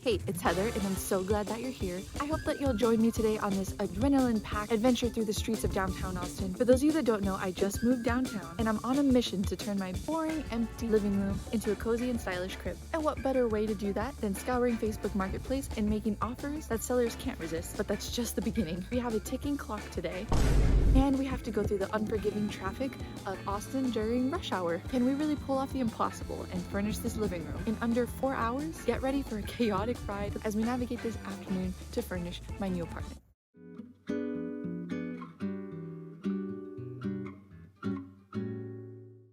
Hey, it's Heather, and I'm so glad that you're here. I hope that you'll join me today on this adrenaline-packed adventure through the streets of downtown Austin. For those of you that don't know, I just moved downtown, and I'm on a mission to turn my boring, empty living room into a cozy and stylish crib. And what better way to do that than scouring Facebook Marketplace and making offers that sellers can't resist? But that's just the beginning. We have a ticking clock today, and we have to go through the unforgiving traffic of Austin during rush hour. Can we really pull off the impossible and furnish this living room in under 4 hours? Get ready for a chaotic ride as we navigate this afternoon to furnish my new apartment.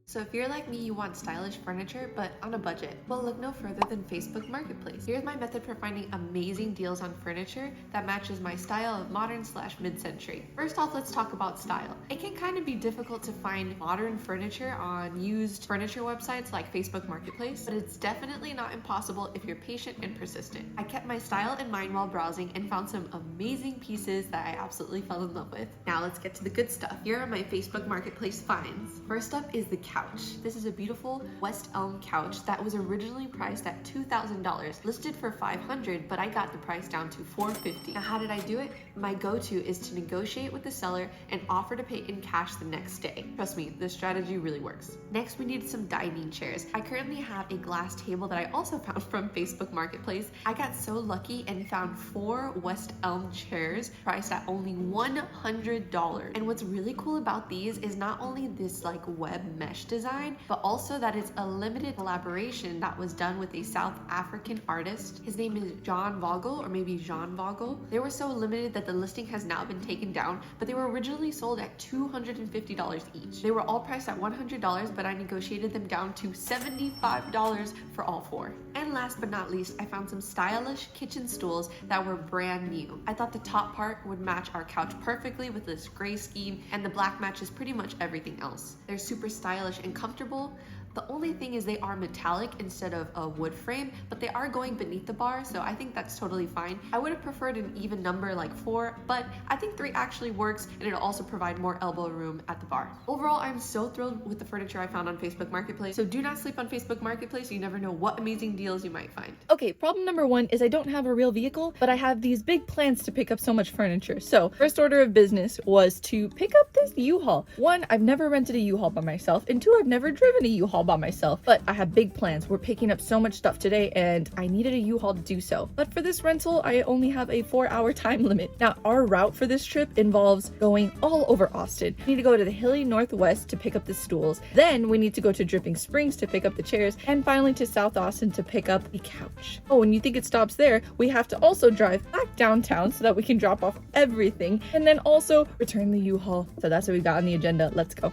So if you're like me, you want stylish furniture, but on a budget, well, look no further than Facebook Marketplace. Here's my method for finding amazing deals on furniture that matches my style of modern/mid-century. First off, let's talk about style. It can kind of be difficult to find modern furniture on used furniture websites like Facebook Marketplace, but it's definitely not impossible if you're patient and persistent. I kept my style in mind while browsing and found some amazing pieces that I absolutely fell in love with. Now let's get to the good stuff. Here are my Facebook Marketplace finds. First up is the couch. This is a beautiful West Elm couch that was originally priced at $2,000, listed for $500, but I got the price down to $450. Now, how did I do it? My go-to is to negotiate with the seller and offer to pay in cash the next day. Trust me, this strategy really works. Next, we need some dining chairs. I currently have a glass table that I also found from Facebook Marketplace. I got so lucky and found 4 West Elm chairs priced at only $100. And what's really cool about these is not only this like web mesh design, but also that it's a limited collaboration that was done with a South African artist. His name is John Vogel, or maybe Jean Vogel. They were so limited that the listing has now been taken down, but they were originally sold at $250 each. They were all priced at $100, but I negotiated them down to $75 for all 4. And last but not least, I found some stylish kitchen stools that were brand new. I thought the top part would match our couch perfectly with this gray scheme, and the black matches pretty much everything else. They're super stylish and comfortable. The only thing is they are metallic instead of a wood frame, but they are going beneath the bar, so I think that's totally fine. I would have preferred an even number like 4, but I think 3 actually works, and it'll also provide more elbow room at the bar. Overall, I'm so thrilled with the furniture I found on Facebook Marketplace, so do not sleep on Facebook Marketplace. You never know what amazing deals you might find. Okay, problem number 1 is I don't have a real vehicle, but I have these big plans to pick up so much furniture. So first order of business was to pick up this U-Haul. 1, I've never rented a U-Haul by myself, and 2, I've never driven a U-Haul by myself, but I have big plans. We're picking up so much stuff today, and I needed a U-Haul to do so. But for this rental, I only have a 4-hour time limit. Now, our route for this trip involves going all over Austin. We need to go to the hilly northwest to pick up the stools. Then we need to go to Dripping Springs to pick up the chairs, and finally to South Austin to pick up the couch. Oh, and you think it stops there? We have to also drive back downtown so that we can drop off everything, and then also return the U-Haul. So that's what we got on the agenda. Let's go.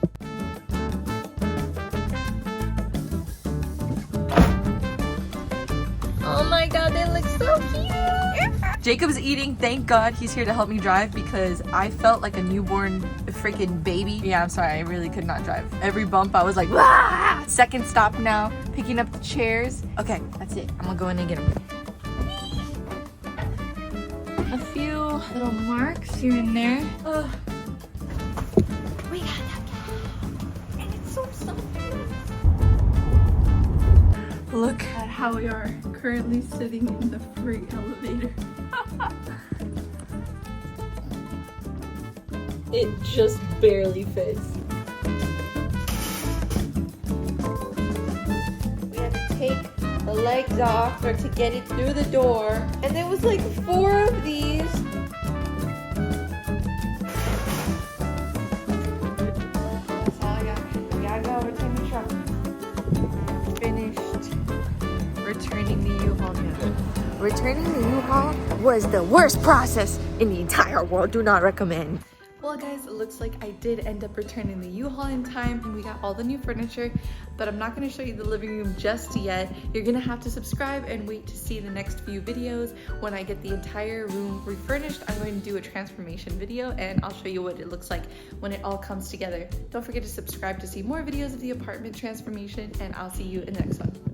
Oh my god, they look so cute! Jacob's eating, thank god he's here to help me drive because I felt like a newborn freaking baby. Yeah, I'm sorry, I really could not drive. Every bump I was like, ah! Second stop now, picking up the chairs. Okay, that's it. I'm gonna go in and get them. A few little marks here and there. We got that cat, and it's so soft. Look at how we are currently sitting in the freight elevator. It just barely fits. We had to take the legs off to get it through the door. And there was like 4 of these. That's all I got. We gotta go return the truck. Finished returning the U-Haul now. Returning the U-Haul was the worst process in the entire world. Do not recommend. Well guys, it looks like I did end up returning the U-Haul in time and we got all the new furniture, but I'm not going to show you the living room just yet. You're going to have to subscribe and wait to see the next few videos. When I get the entire room refurnished, I'm going to do a transformation video and I'll show you what it looks like when it all comes together. Don't forget to subscribe to see more videos of the apartment transformation, and I'll see you in the next one.